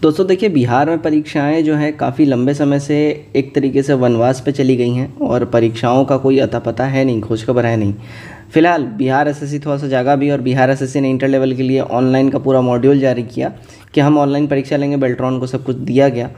दोस्तों देखिए, बिहार में परीक्षाएं जो हैं काफ़ी लंबे समय से एक तरीके से वनवास पे चली गई हैं और परीक्षाओं का कोई अता पता है नहीं, खोज खबर है नहीं। फिलहाल बिहार एसएससी थोड़ा सा जागा भी और बिहार एसएससी ने इंटर लेवल के लिए ऑनलाइन का पूरा मॉड्यूल जारी किया कि हम ऑनलाइन परीक्षा लेंगे। बेल्ट्रॉन को सब कुछ दिया गया।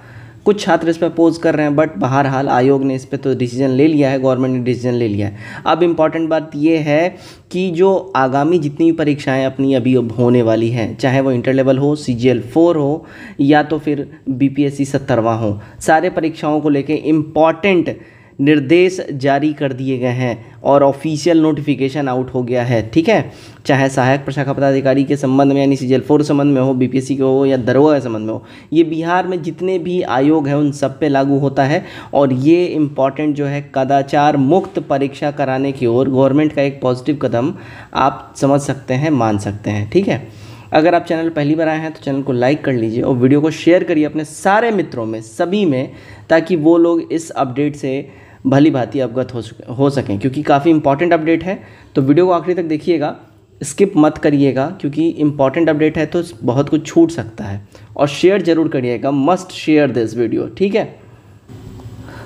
कुछ छात्र इस पर अपोज कर रहे हैं, बट बहरहाल आयोग ने इस पर तो डिसीजन ले लिया है, गवर्नमेंट ने डिसीजन ले लिया है। अब इम्पॉर्टेंट बात यह है कि जो आगामी जितनी भी परीक्षाएं अपनी अभी अब होने वाली हैं, चाहे वो इंटर लेवल हो, CGL 4 हो या तो फिर BPSC 70वां हो, सारे परीक्षाओं को लेके इम्पॉर्टेंट निर्देश जारी कर दिए गए हैं और ऑफिशियल नोटिफिकेशन आउट हो गया है। ठीक है, चाहे सहायक प्रशाखा पदाधिकारी के संबंध में यानी CGL 4 संबंध में हो, BPSC के हो या दरोगा के संबंध में हो, ये बिहार में जितने भी आयोग हैं उन सब पे लागू होता है। और ये इम्पॉर्टेंट जो है कदाचार मुक्त परीक्षा कराने की ओर गवर्नमेंट का एक पॉजिटिव कदम आप समझ सकते हैं, मान सकते हैं। ठीक है, अगर आप चैनल पहली बार आए हैं तो चैनल को लाइक कर लीजिए और वीडियो को शेयर करिए अपने सारे मित्रों में, सभी में, ताकि वो लोग इस अपडेट से भली भांति अवगत हो सकें, क्योंकि काफ़ी इंपॉर्टेंट अपडेट है। तो वीडियो को आखिरी तक देखिएगा, स्किप मत करिएगा, क्योंकि इंपॉर्टेंट अपडेट है तो बहुत कुछ छूट सकता है। और शेयर जरूर करिएगा, मस्ट शेयर दिस वीडियो। ठीक है,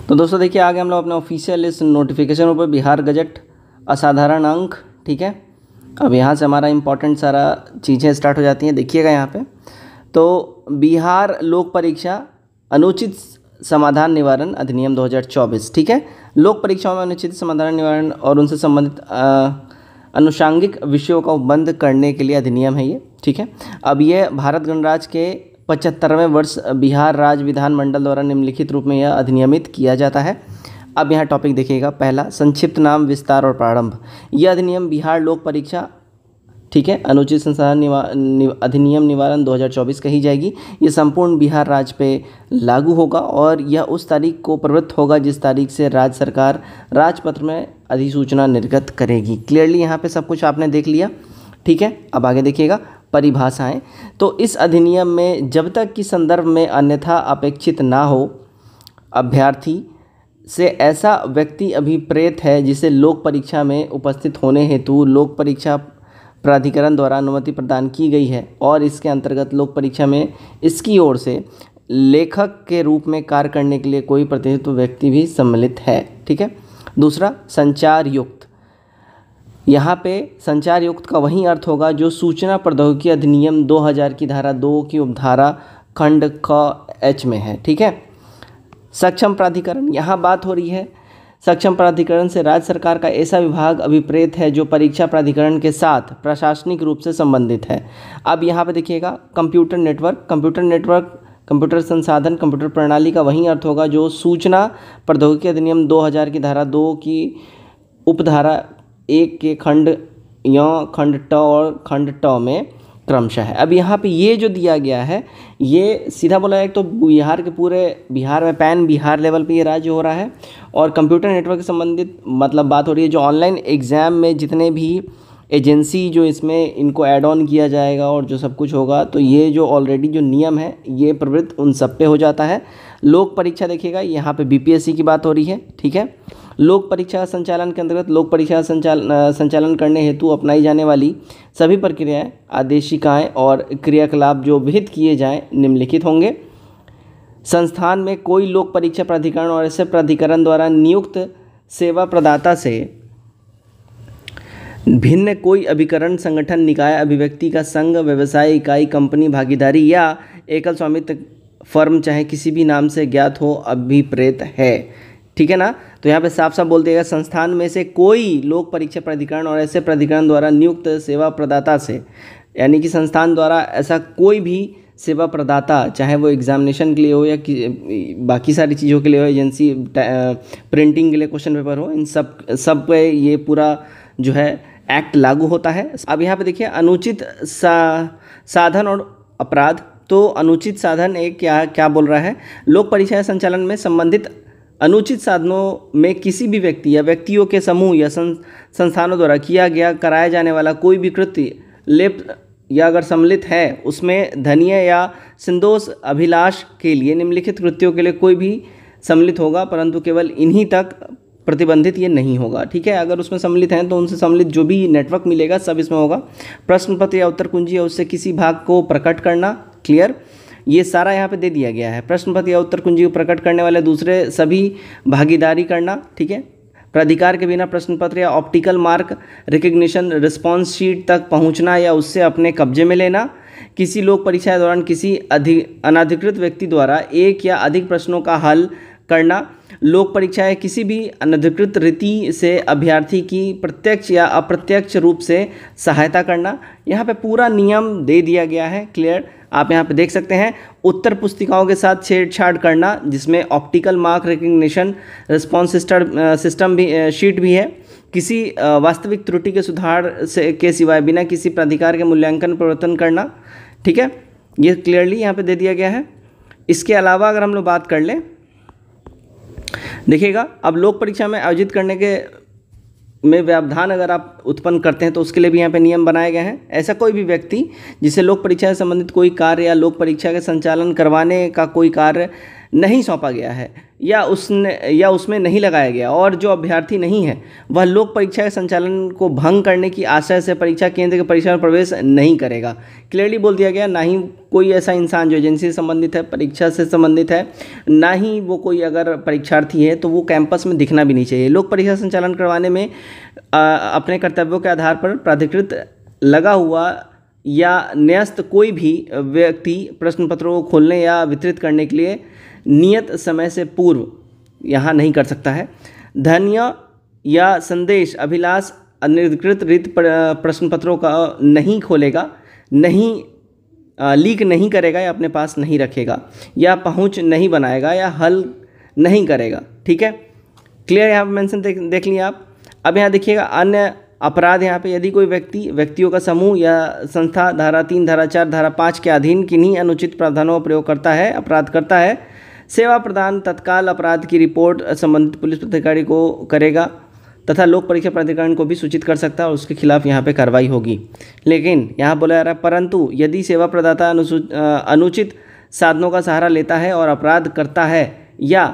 तो दोस्तों देखिए, आगे हम लोग अपने ऑफिशियल इस नोटिफिकेशन पर बिहार गजट असाधारण अंक। ठीक है, अब यहाँ से हमारा इंपॉर्टेंट सारा चीज़ें स्टार्ट हो जाती हैं। देखिएगा यहाँ पे, तो बिहार लोक परीक्षा अनुचित समाधान निवारण अधिनियम 2024। ठीक है, लोक परीक्षाओं में अनुचित समाधान निवारण और उनसे संबंधित अनुषांगिक विषयों को बंद करने के लिए अधिनियम है ये। ठीक है, अब ये भारत गणराज्य के 75वें वर्ष बिहार राज्य विधानमंडल द्वारा निम्नलिखित रूप में यह अधिनियमित किया जाता है। अब यहाँ टॉपिक देखिएगा, पहला संक्षिप्त नाम, विस्तार और प्रारंभ। यह अधिनियम बिहार लोक परीक्षा, ठीक है, अनुचित संसाधन अधिनियम निवारण 2024 कही जाएगी। ये संपूर्ण बिहार राज्य पे लागू होगा और यह उस तारीख को प्रवृत्त होगा जिस तारीख से राज्य सरकार राजपत्र में अधिसूचना निर्गत करेगी। क्लियरली यहाँ पे सब कुछ आपने देख लिया। ठीक है, अब आगे देखिएगा परिभाषाएं। तो इस अधिनियम में जब तक कि संदर्भ में अन्यथा अपेक्षित ना हो, अभ्यर्थी से ऐसा व्यक्ति अभिप्रेत है जिसे लोक परीक्षा में उपस्थित होने हेतु लोक परीक्षा प्राधिकरण द्वारा अनुमति प्रदान की गई है और इसके अंतर्गत लोक परीक्षा में इसकी ओर से लेखक के रूप में कार्य करने के लिए कोई प्रतिनिधित्व व्यक्ति भी सम्मिलित है। ठीक है, दूसरा संचार युक्त। यहाँ पे संचार युक्त का वही अर्थ होगा जो सूचना प्रौद्योगिकी अधिनियम 2000 की धारा 2 की उपधारा खंड क H में है। ठीक है, सक्षम प्राधिकरण, यहाँ बात हो रही है सक्षम प्राधिकरण से राज्य सरकार का ऐसा विभाग अभिप्रेत है जो परीक्षा प्राधिकरण के साथ प्रशासनिक रूप से संबंधित है। अब यहाँ पे देखिएगा कंप्यूटर नेटवर्क। कंप्यूटर संसाधन, कंप्यूटर प्रणाली का वही अर्थ होगा जो सूचना प्रौद्योगिकी अधिनियम 2000 की धारा 2 की उपधारा 1 के खंड य, खंड ट और खंड ट में क्रमशः है। अब यहाँ पे ये जो दिया गया है, ये सीधा बोला है, एक तो बिहार के पूरे बिहार में पैन बिहार लेवल पे ये राज्य हो रहा है। और कंप्यूटर नेटवर्क से संबंधित मतलब बात हो रही है जो ऑनलाइन एग्ज़ाम में जितने भी एजेंसी जो इसमें इनको ऐड ऑन किया जाएगा और जो सब कुछ होगा, तो ये जो ऑलरेडी जो नियम है ये प्रवृत्त उन सब पे हो जाता है। लोक परीक्षा देखिएगा, यहाँ पे BPSC की बात हो रही है। ठीक है, लोक परीक्षा संचालन के अंतर्गत लोक परीक्षा संचालन करने हेतु अपनाई जाने वाली सभी प्रक्रियाएं, आदेशिकाएं और क्रियाकलाप जो विहित किए जाएं निम्नलिखित होंगे। संस्थान में कोई लोक परीक्षा प्राधिकरण और ऐसे प्राधिकरण द्वारा नियुक्त सेवा प्रदाता से भिन्न कोई अभिकरण, संगठन, निकाय, अभिव्यक्ति का संघ, व्यवसाय इकाई, कंपनी, भागीदारी या एकल स्वामित्व फर्म चाहे किसी भी नाम से ज्ञात हो अभिप्रेत है। ठीक है ना, तो यहाँ पे साफ साफ बोल देगा संस्थान में से कोई लोक परीक्षा प्राधिकरण और ऐसे प्राधिकरण द्वारा नियुक्त सेवा प्रदाता से, यानी कि संस्थान द्वारा ऐसा कोई भी सेवा प्रदाता, चाहे वो एग्जामिनेशन के लिए हो या बाकी सारी चीज़ों के लिए हो, एजेंसी प्रिंटिंग के लिए क्वेश्चन पेपर हो, इन सब पे ये पूरा जो है एक्ट लागू होता है। अब यहाँ पे देखिए अनुचित साधन और अपराध। तो अनुचित साधन एक क्या बोल रहा है, लोक परीक्षा संचालन में संबंधित अनुचित साधनों में किसी भी व्यक्ति या व्यक्तियों के समूह या संस्थानों द्वारा किया गया कराया जाने वाला कोई भी कृत्य लिप्त या अगर सम्मिलित है उसमें धनीय या संदोष अभिलाष के लिए निम्नलिखित कृत्यों के लिए कोई भी सम्मिलित होगा, परंतु केवल इन्हीं तक प्रतिबंधित ये नहीं होगा। ठीक है, अगर उसमें सम्मिलित हैं तो उनसे सम्मिलित जो भी नेटवर्क मिलेगा सब इसमें होगा। प्रश्न पत्र या उत्तर कुंजी या उससे किसी भाग को प्रकट करना, क्लियर। ये सारा यहाँ पे दे दिया गया है। प्रश्न पत्र या उत्तर कुंजी को प्रकट करने वाले दूसरे सभी भागीदारी करना, ठीक है। प्राधिकार के बिना प्रश्न पत्र या optical mark recognition response sheet तक पहुँचना या उससे अपने कब्जे में लेना, किसी लोक परीक्षा के दौरान किसी अनधिकृत व्यक्ति द्वारा एक या अधिक प्रश्नों का हल करना, लोक परीक्षा या किसी भी अनधिकृत रीति से अभ्यर्थी की प्रत्यक्ष या अप्रत्यक्ष रूप से सहायता करना। यहाँ पे पूरा नियम दे दिया गया है, क्लियर। आप यहाँ पे देख सकते हैं, उत्तर पुस्तिकाओं के साथ छेड़छाड़ करना, जिसमें optical mark recognition response system भी शीट भी है, किसी वास्तविक त्रुटि के सुधार से के सिवाय बिना किसी प्राधिकार के मूल्यांकन परिवर्तन करना, ठीक है। ये क्लियरली यहाँ पे दे दिया गया है। इसके अलावा अगर हम लोग बात कर लें, देखिएगा, अब लोक परीक्षा में आयोजित करने के में व्यवधान अगर आप उत्पन्न करते हैं तो उसके लिए भी यहाँ पे नियम बनाए गए हैं। ऐसा कोई भी व्यक्ति जिसे लोक परीक्षा से संबंधित कोई कार्य या लोक परीक्षा के संचालन करवाने का कोई कार्य नहीं सौंपा गया है या उसमें नहीं लगाया गया और जो अभ्यर्थी नहीं है वह लोक परीक्षा के संचालन को भंग करने की आशय से परीक्षा केंद्र के परीक्षा में प्रवेश नहीं करेगा। क्लियरली बोल दिया गया, ना ही कोई ऐसा इंसान जो एजेंसी से संबंधित है, परीक्षा से संबंधित है, ना ही वो कोई अगर परीक्षार्थी है तो वो कैंपस में दिखना भी नहीं चाहिए। लोक परीक्षा संचालन करवाने में अपने कर्तव्यों के आधार पर प्राधिकृत लगा हुआ या न्यस्त कोई भी व्यक्ति प्रश्न पत्रों को खोलने या वितरित करने के लिए नियत समय से पूर्व यहाँ नहीं कर सकता है। धन्य या संदेश अभिलाष अनधिकृत रीत प्रश्न पत्रों का नहीं खोलेगा, नहीं लीक नहीं करेगा या अपने पास नहीं रखेगा या पहुँच नहीं बनाएगा या हल नहीं करेगा, ठीक है। क्लियर यहाँ पर मेंशन देख लिया आप। अब यहाँ देखिएगा, अन्य अपराध यहाँ पे यदि कोई व्यक्तियों का समूह या संस्था धारा 3, धारा 4, धारा 5 के अधीन किन्हीं अनुचित प्रावधानों का प्रयोग करता है, अपराध करता है, सेवा प्रदान तत्काल अपराध की रिपोर्ट संबंधित पुलिस अधिकारी को करेगा तथा लोक परीक्षा प्राधिकरण को भी सूचित कर सकता है और उसके खिलाफ यहाँ पे कार्रवाई होगी। लेकिन यहाँ बोला जा रहा है, परंतु यदि सेवा प्रदाता अनुचित साधनों का सहारा लेता है और अपराध करता है या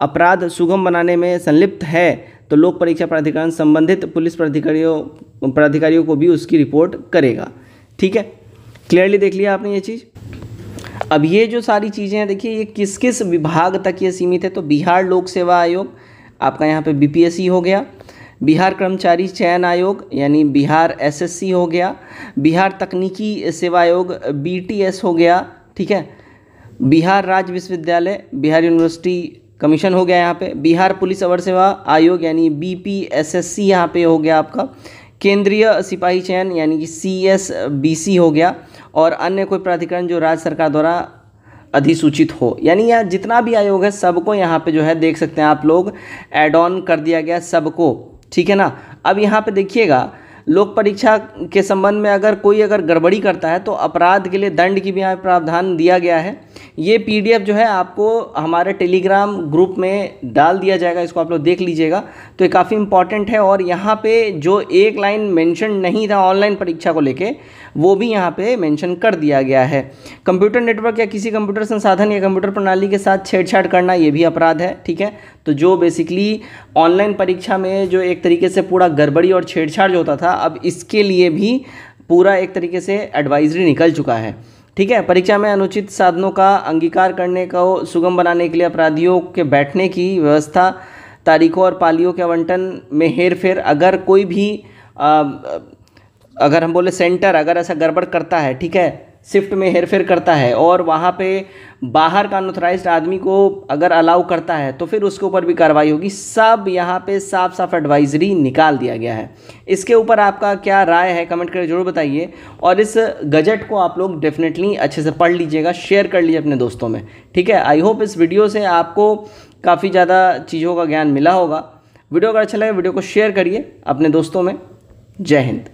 अपराध सुगम बनाने में संलिप्त है तो लोक परीक्षा प्राधिकरण संबंधित पुलिस प्राधिकारियों को भी उसकी रिपोर्ट करेगा, ठीक है। क्लियरली देख लिया आपने ये चीज़। अब ये जो सारी चीज़ें हैं, देखिए ये किस किस विभाग तक ये सीमित है। तो बिहार लोक सेवा आयोग आपका यहाँ पे बीपीएससी हो गया, बिहार कर्मचारी चयन आयोग यानी बिहार एसएससी हो गया, बिहार तकनीकी सेवा आयोग बीटीएस हो गया, ठीक है, बिहार राज्य विश्वविद्यालय बिहार यूनिवर्सिटी कमीशन हो गया यहाँ पे, बिहार पुलिस अवर सेवा आयोग यानी बीपीएसएससी यहाँ पे हो गया आपका, केंद्रीय सिपाही चयन यानी कि सीएसबीसी हो गया, और अन्य कोई प्राधिकरण जो राज्य सरकार द्वारा अधिसूचित हो। यानी यह जितना भी आयोग है सबको यहाँ पे जो है देख सकते हैं आप लोग, ऐड ऑन कर दिया गया सबको, ठीक है ना। अब यहाँ पे देखिएगा, लोक परीक्षा के संबंध में अगर कोई गड़बड़ी करता है तो अपराध के लिए दंड की भी यहाँ प्रावधान दिया गया है। ये पीडीएफ जो है आपको हमारे टेलीग्राम ग्रुप में डाल दिया जाएगा, इसको आप लोग देख लीजिएगा। तो ये काफ़ी इंपॉर्टेंट है और यहाँ पे जो एक लाइन मेंशन नहीं था ऑनलाइन परीक्षा को लेके, वो भी यहाँ पे मेंशन कर दिया गया है। कंप्यूटर नेटवर्क या किसी कंप्यूटर संसाधन या कंप्यूटर प्रणाली के साथ छेड़छाड़ करना ये भी अपराध है, ठीक है। तो जो बेसिकली ऑनलाइन परीक्षा में जो एक तरीके से पूरा गड़बड़ी और छेड़छाड़ जो होता था, अब इसके लिए भी पूरा एक तरीके से एडवाइजरी निकल चुका है, ठीक है। परीक्षा में अनुचित साधनों का अंगीकार करने को सुगम बनाने के लिए अपराधियों के बैठने की व्यवस्था, तारीखों और पालियों के आवंटन में हेरफेर, अगर कोई भी अगर हम बोले सेंटर अगर ऐसा गड़बड़ करता है, ठीक है, शिफ्ट में हेरफेर करता है और वहाँ पे बाहर का अनऑथराइज्ड आदमी को अगर अलाउ करता है तो फिर उसके ऊपर भी कार्रवाई होगी। सब यहाँ पे साफ साफ एडवाइजरी निकाल दिया गया है। इसके ऊपर आपका क्या राय है कमेंट करके जरूर बताइए, और इस गजट को आप लोग डेफिनेटली अच्छे से पढ़ लीजिएगा, शेयर कर लीजिए अपने दोस्तों में, ठीक है। आई होप इस वीडियो से आपको काफ़ी ज़्यादा चीज़ों का ज्ञान मिला होगा। वीडियो अगर अच्छा लगे वीडियो को शेयर करिए अपने दोस्तों में। जय हिंद।